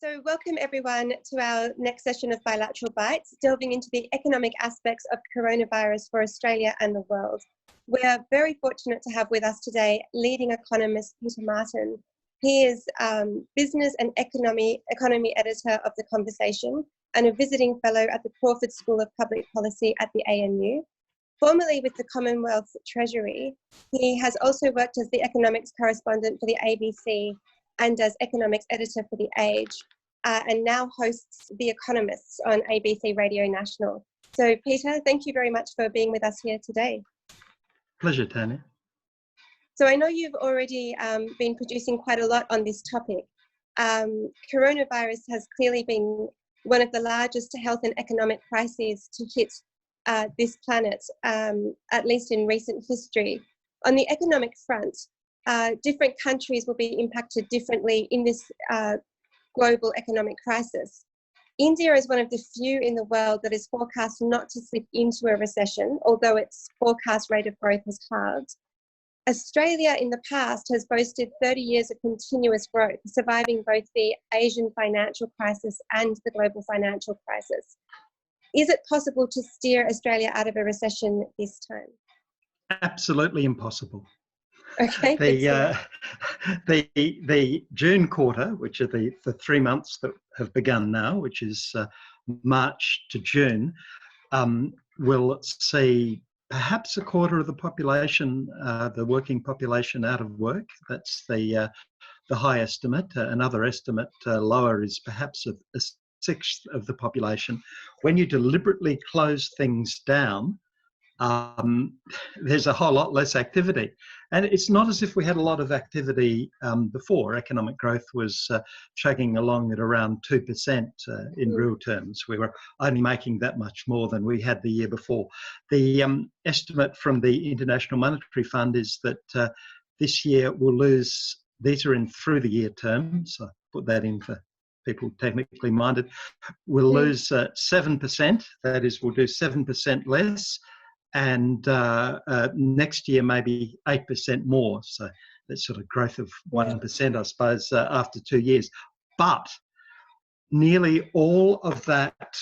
So welcome everyone to our next session of Bilateral Bites, delving into the economic aspects of coronavirus for Australia and the world. We are very fortunate to have with us today leading economist Peter Martin. He is business and economy editor of The Conversation and a visiting fellow at the Crawford School of Public Policy at the ANU. Formerly with the Commonwealth Treasury, he has also worked as the economics correspondent for the ABC and as economics editor for The Age, and now hosts The Economist on ABC Radio National. So Peter, thank you very much for being with us here today. Pleasure, Tanya. So I know you've already been producing quite a lot on this topic. Coronavirus has clearly been one of the largest health and economic crises to hit this planet, at least in recent history. On the economic front, different countries will be impacted differently in this global economic crisis. India is one of the few in the world that is forecast not to slip into a recession, although its forecast rate of growth has halved. Australia in the past has boasted 30 years of continuous growth, surviving both the Asian financial crisis and the global financial crisis. Is it possible to steer Australia out of a recession this time? Absolutely impossible. Okay. The June quarter, which are the 3 months that have begun now, which is March to June, will see perhaps a quarter of the population, the working population, out of work. That's the high estimate. Another estimate lower is perhaps a sixth of the population. When you deliberately close things down, there's a whole lot less activity. And it's not as if we had a lot of activity before. Economic growth was chugging along at around 2% in real terms. We were only making that much more than we had the year before. The estimate from the International Monetary Fund is that this year we'll lose, these are in through the year terms, so put that in for people technically minded, we'll lose 7%, that is, we'll do 7% less, and next year maybe 8% more. So that's sort of growth of 1%, I suppose, after 2 years. But nearly all of that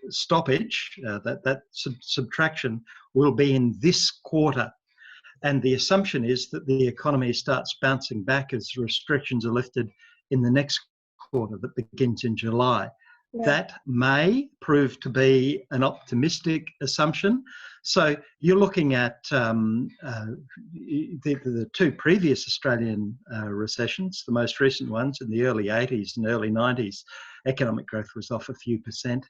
stoppage, that subtraction, will be in this quarter. And the assumption is that the economy starts bouncing back as restrictions are lifted in the next quarter that begins in July. Yeah. That may prove to be an optimistic assumption. So you're looking at the two previous Australian recessions, the most recent ones in the early 80s and early 90s. Economic growth was off a few percent.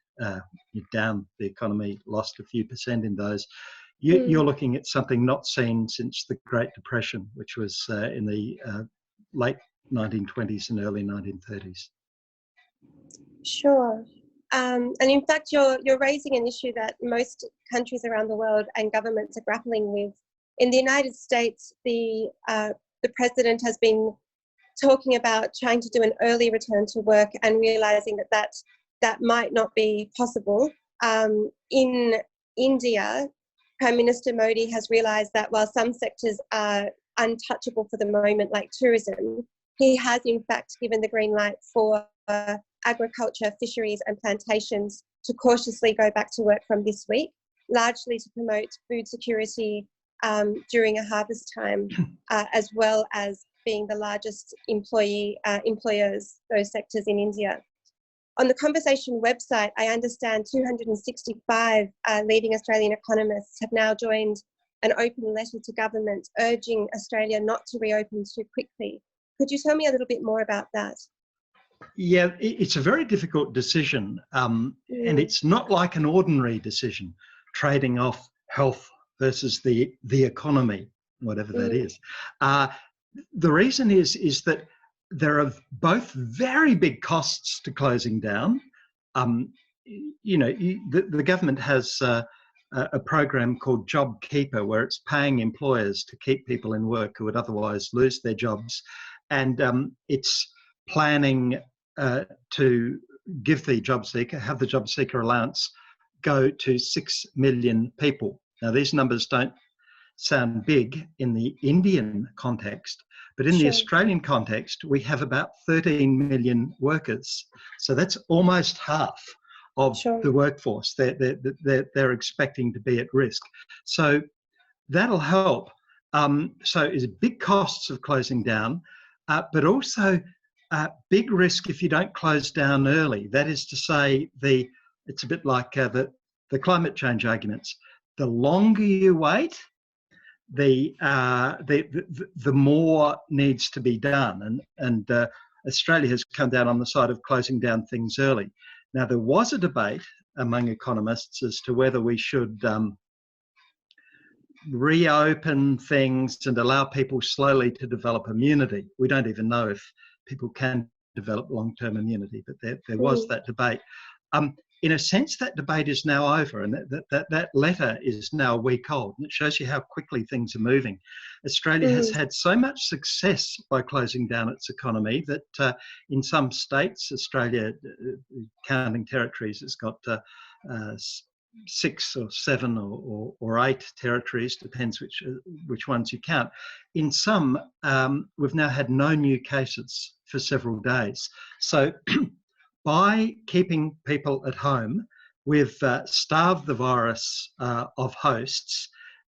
Down, the economy lost a few percent in those. You're looking at something not seen since the Great Depression, which was in the late 1920s and early 1930s. Sure. And in fact, you're raising an issue that most countries around the world and governments are grappling with. In the United States, the president has been talking about trying to do an early return to work and realizing that might not be possible. In India, Prime Minister Modi has realised that while some sectors are untouchable for the moment, like tourism, he has in fact given the green light for agriculture, fisheries and plantations to cautiously go back to work from this week, largely to promote food security during a harvest time, as well as being the largest employers, those sectors in India. On the Conversation website, I understand 265 leading Australian economists have now joined an open letter to government urging Australia not to reopen too quickly. Could you tell me a little bit more about that? Yeah, it's a very difficult decision, and it's not like an ordinary decision, trading off health versus the economy, whatever that is. The reason is that there are both very big costs to closing down. The government has a program called JobKeeper, where it's paying employers to keep people in work who would otherwise lose their jobs. And it's planning to give the job seeker, have the job seeker allowance go to 6 million people. Now, these numbers don't sound big in the Indian context, but in the Australian context, we have about 13 million workers. So that's almost half of the workforce they're expecting to be at risk. So that'll help. So it's big costs of closing down, but also big risk if you don't close down early. That is to say, it's a bit like the climate change arguments. The longer you wait, the more needs to be done. And Australia has come down on the side of closing down things early. Now, there was a debate among economists as to whether we should reopen things and allow people slowly to develop immunity. We don't even know if people can develop long-term immunity, but there was that debate. In a sense, that debate is now over, and that letter is now a week old, and it shows you how quickly things are moving. Australia has had so much success by closing down its economy that in some states, Australia, counting territories, has got 6 or 7 or 8 territories, depends which ones you count. In some, we've now had no new cases for several days. So by keeping people at home, we've starved the virus of hosts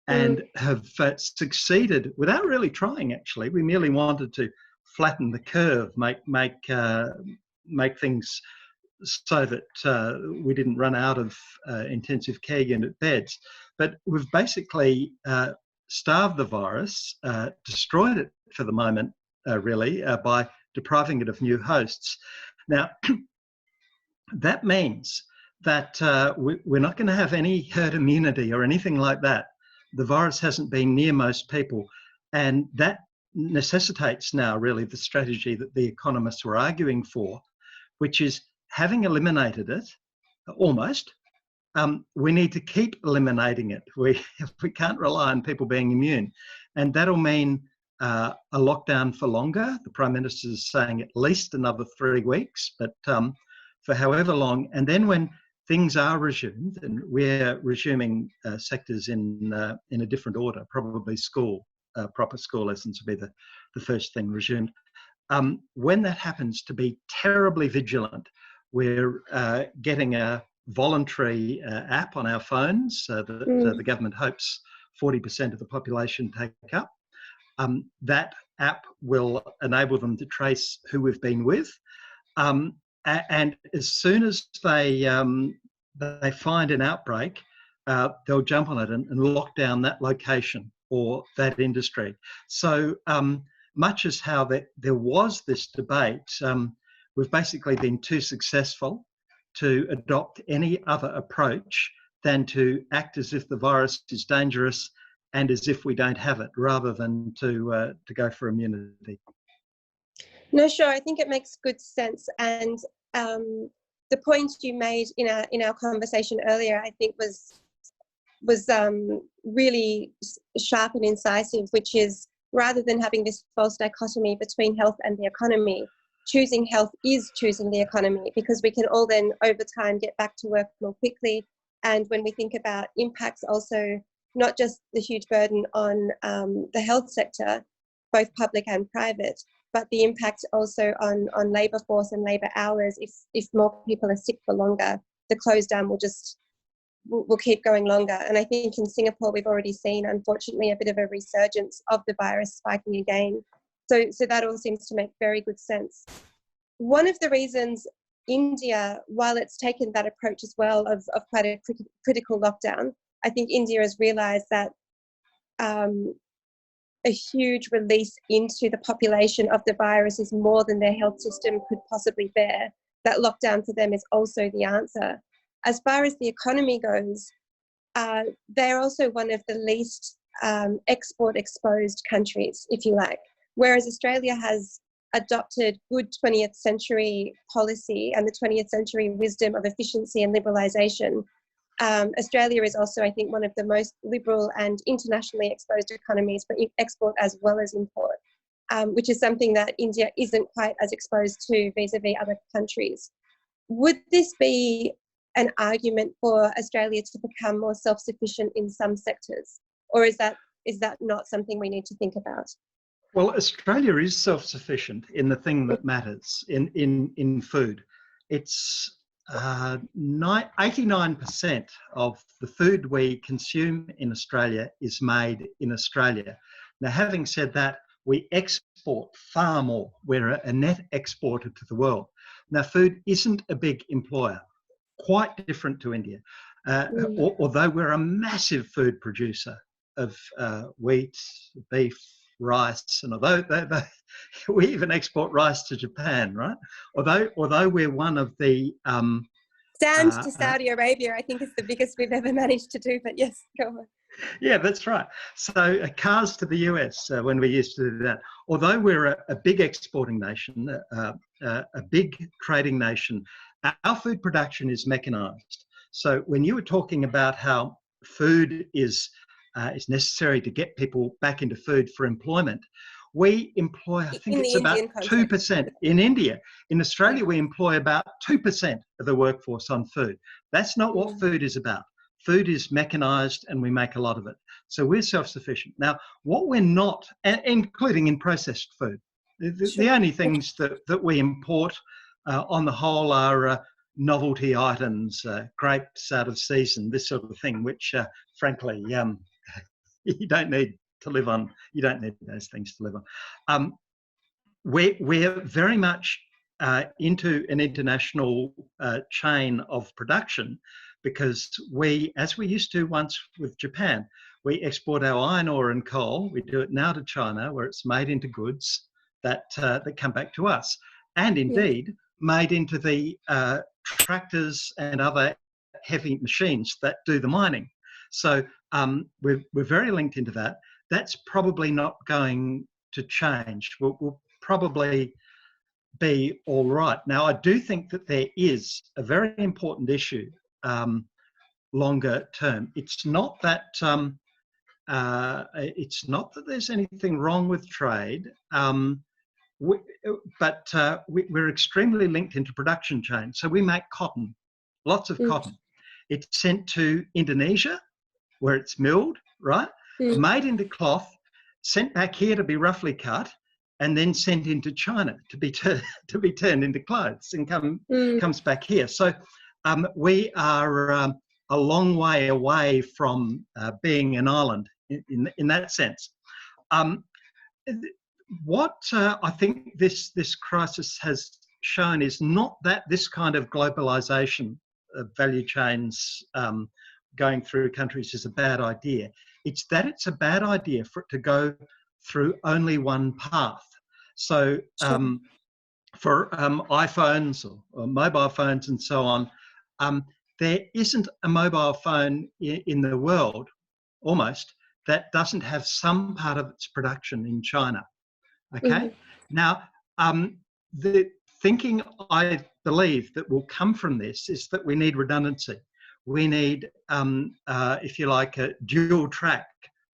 and have succeeded without really trying, actually. We merely wanted to flatten the curve, make things so that we didn't run out of intensive care unit beds. But we've basically starved the virus, destroyed it for the moment, really, by depriving it of new hosts. Now, that means that we're not going to have any herd immunity or anything like that. The virus hasn't been near most people, and that necessitates now really the strategy that the economists were arguing for, which is having eliminated it, almost, we need to keep eliminating it. We can't rely on people being immune, and that'll mean a lockdown for longer. The Prime Minister is saying at least another 3 weeks, but for however long. And then when things are resumed, and we're resuming sectors in a different order, probably proper school lessons will be the first thing resumed. When that happens, to be terribly vigilant. We're getting a voluntary app on our phones that the government hopes 40% of the population take up. That app will enable them to trace who we've been with. And as soon as they find an outbreak, they'll jump on it and lock down that location or that industry. So much as how there was this debate, we've basically been too successful to adopt any other approach than to act as if the virus is dangerous and as if we don't have it, rather than to go for immunity. No, sure. I think it makes good sense, and the point you made in our conversation earlier, I think was really sharp and incisive, which is rather than having this false dichotomy between health and the economy, choosing health is choosing the economy, because we can all then over time get back to work more quickly. And when we think about impacts, also not just the huge burden on the health sector, both public and private, but the impact also on labour force and labour hours. If more people are sick for longer, the close down will keep going longer. And I think in Singapore, we've already seen, unfortunately, a bit of a resurgence of the virus spiking again. So that all seems to make very good sense. One of the reasons India, while it's taken that approach as well of quite a critical lockdown, I think India has realised that a huge release into the population of the virus is more than their health system could possibly bear. That lockdown for them is also the answer. As far as the economy goes, they're also one of the least export exposed countries, if you like. Whereas Australia has adopted good 20th century policy and the 20th century wisdom of efficiency and liberalisation, Australia is also, I think, one of the most liberal and internationally exposed economies for export as well as import, which is something that India isn't quite as exposed to vis-a-vis other countries. Would this be an argument for Australia to become more self-sufficient in some sectors? Or is that is that not something we need to think about? Well, Australia is self-sufficient in the thing that matters, in food. It's 89% of the food we consume in Australia is made in Australia. Now, having said that, we export far more. We're a net exporter to the world. Now, food isn't a big employer, quite different to India. Although we're a massive food producer of wheat, beef, rice, and although we even export rice to Japan, right? Although we're one of the sand to Saudi Arabia, I think is the biggest we've ever managed to do. But yes, go on. Yeah, that's right. So cars to the US when we used to do that. Although we're a big exporting nation, a big trading nation, our food production is mechanised. So when you were talking about how food is necessary to get people back into food for employment, we employ, I think it's about 2% in India. In Australia, we employ about 2% of the workforce on food. That's not what food is about. Food is mechanised and we make a lot of it. So we're self-sufficient. Now, what we're not, including in processed food, the only things that we import on the whole are novelty items, grapes out of season, this sort of thing, which frankly, you don't need to live on. You don't need those things to live on. We're very much into an international chain of production, because we, as we used to once with Japan, we export our iron ore and coal. We do it now to China, where it's made into goods that come back to us, and indeed made into the tractors and other heavy machines that do the mining. So we're very linked into that. That's probably not going to change. We'll probably be all right. Now, I do think that there is a very important issue longer term. It's not that there's anything wrong with trade, but we're extremely linked into production chains. So we make cotton, lots of cotton. It's sent to Indonesia, where it's milled, right? Made into cloth, sent back here to be roughly cut, and then sent into China to be turned into clothes and comes back here. So we are a long way away from being an island in that sense. What I think this crisis has shown is not that this kind of globalisation of value chains going through countries is a bad idea. It's that it's a bad idea for it to go through only one path. So for iPhones or mobile phones and so on, there isn't a mobile phone in the world, almost, that doesn't have some part of its production in China. Okay? Now, the thinking I believe that will come from this is that we need redundancy. We need, if you like, a dual track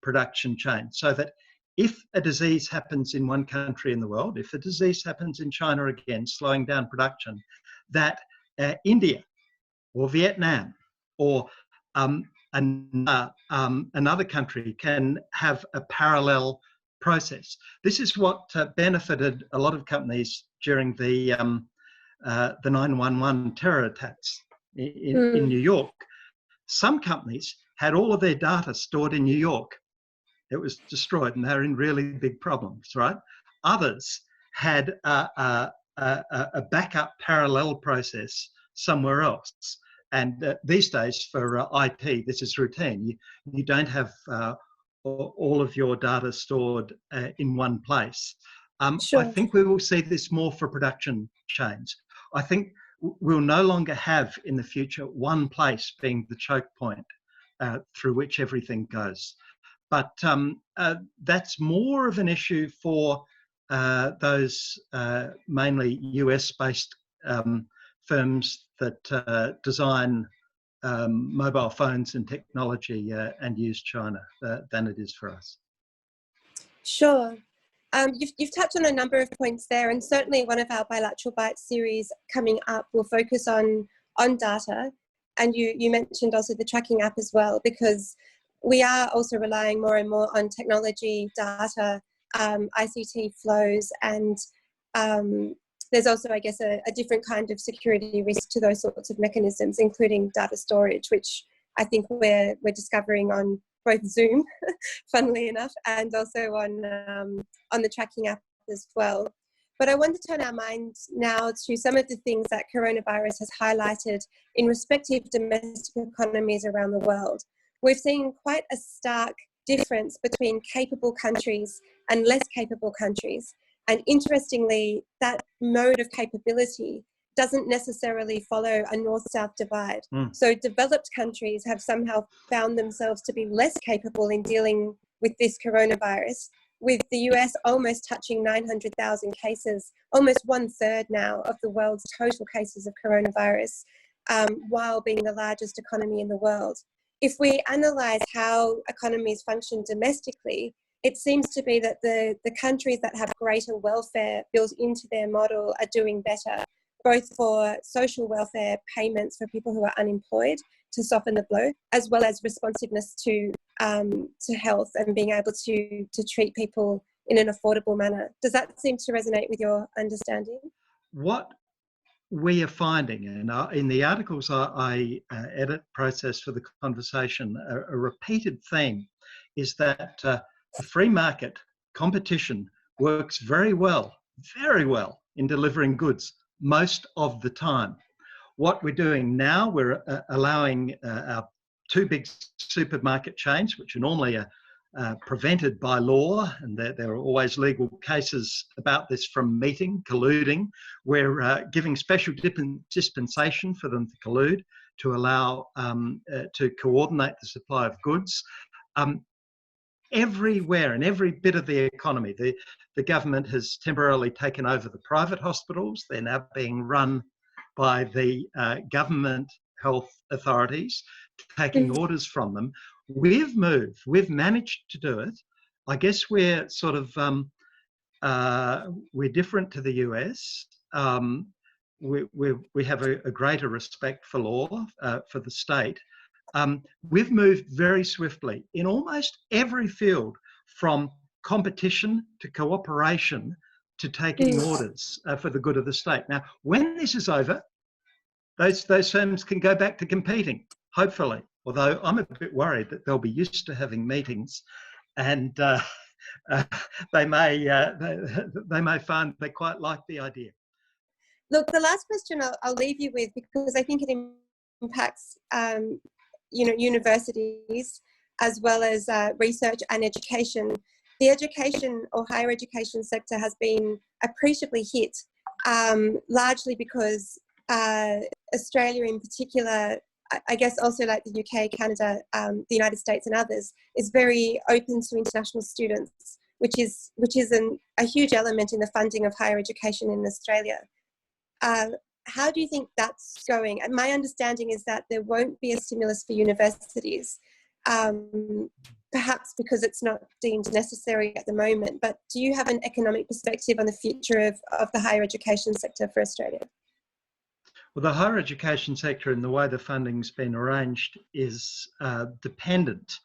production chain, so that if a disease happens in one country in the world, if a disease happens in China again, slowing down production, that India or Vietnam or another country can have a parallel process. This is what benefited a lot of companies during the 9/11 terror attacks in New York. Some companies had all of their data stored in New York. It was destroyed and they're in really big problems, right? Others had a backup parallel process somewhere else. And these days for IT, this is routine. You don't have all of your data stored in one place. Sure. I think we will see this more for production chains. I think we'll no longer have in the future one place being the choke point through which everything goes. But that's more of an issue for those mainly US-based firms that design mobile phones and technology and use China than it is for us. Sure. You've touched on a number of points there, and certainly one of our Bilateral Bites series coming up will focus on data. And you mentioned also the tracking app as well, because we are also relying more and more on technology, data, ICT flows, and there's also, I guess, a different kind of security risk to those sorts of mechanisms, including data storage, which I think we're discovering on both Zoom, funnily enough, and also on the tracking app as well. But I want to turn our minds now to some of the things that coronavirus has highlighted in respective domestic economies around the world. We've seen quite a stark difference between capable countries and less capable countries. And interestingly, that mode of capability doesn't necessarily follow a north-south divide. So developed countries have somehow found themselves to be less capable in dealing with this coronavirus, with the US almost touching 900,000 cases, almost 1/3 now of the world's total cases of coronavirus, while being the largest economy in the world. If we analyse how economies function domestically, it seems to be that the countries that have greater welfare built into their model are doing better, both for social welfare payments for people who are unemployed to soften the blow, as well as responsiveness to health and being able to treat people in an affordable manner. Does that seem to resonate with your understanding? What we are finding, and in the articles I edit, process for the conversation, a repeated theme is that the free market competition works very well in delivering goods most of the time. What we're doing now, we're allowing our two big supermarket chains, which are normally prevented by law, and there are always legal cases about this from meeting, colluding. We're giving special dispensation for them to collude, to allow to coordinate the supply of goods. Everywhere, in every bit of the economy, the government has temporarily taken over the private hospitals. They're now being run by the government health authorities, taking orders from them. We've managed to do it. I guess we're sort of, we're different to the US. We have a greater respect for law, for the state. We've moved very swiftly in almost every field, from competition to cooperation to taking orders for the good of the state. Now, when this is over, those firms can go back to competing, hopefully. Although I'm a bit worried that they'll be used to having meetings, and they may find they quite like the idea. Look, the last question I'll leave you with, because I think it impacts universities as well as research and education. The education or higher education sector has been appreciably hit, largely because Australia in particular, I guess also like the UK, Canada, the United States and others, is very open to international students, which is a huge element in the funding of higher education in Australia. How do you think that's going? And my understanding is that there won't be a stimulus for universities, perhaps because it's not deemed necessary at the moment. But do you have an economic perspective on the future of the higher education sector for Australia? Well, the higher education sector, and the way the funding's been arranged, is dependent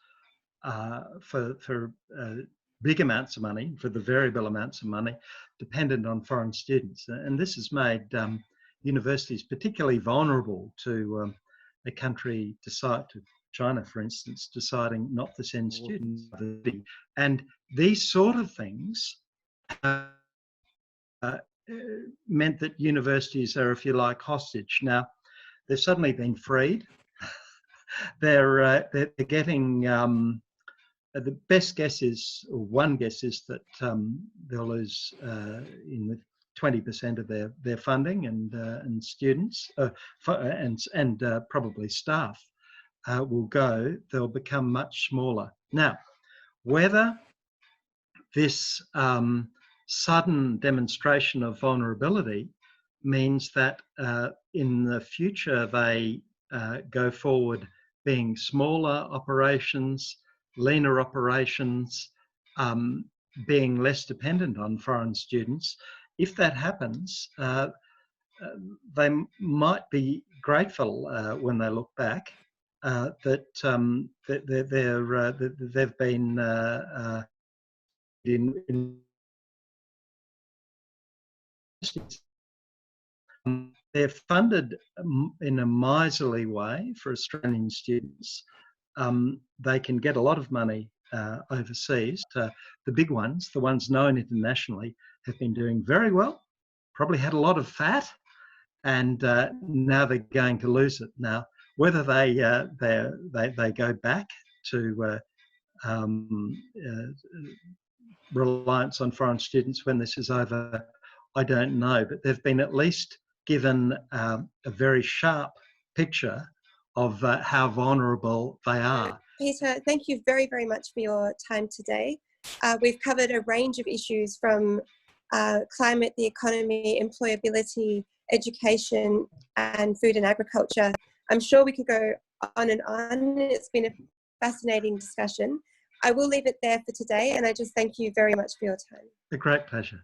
for big amounts of money, for the variable amounts of money, dependent on foreign students. And this has made universities particularly vulnerable to a country to China, for instance, deciding not to send students. And these sort of things meant that universities are, if you like, hostage. Now, they've suddenly been freed. They're getting, the best guess is, or one guess is, that they'll lose in the 20% of their funding, and students and probably staff will go. They'll become much smaller. Now, whether this sudden demonstration of vulnerability means that in the future they go forward being smaller operations, leaner operations, being less dependent on foreign students, if that happens, they might be grateful when they look back, they've been in they're funded in a miserly way for Australian students. They can get a lot of money overseas. The big ones, the ones known internationally, have been doing very well, probably had a lot of fat, and now they're going to lose it. Now, whether they go back to reliance on foreign students when this is over, I don't know, but they've been at least given a very sharp picture of how vulnerable they are. Peter, thank you very, very much for your time today. We've covered a range of issues from climate, the economy, employability, education, and food and agriculture. I'm sure we could go on and on. It's been a fascinating discussion. I will leave it there for today, and I just thank you very much for your time. A great pleasure.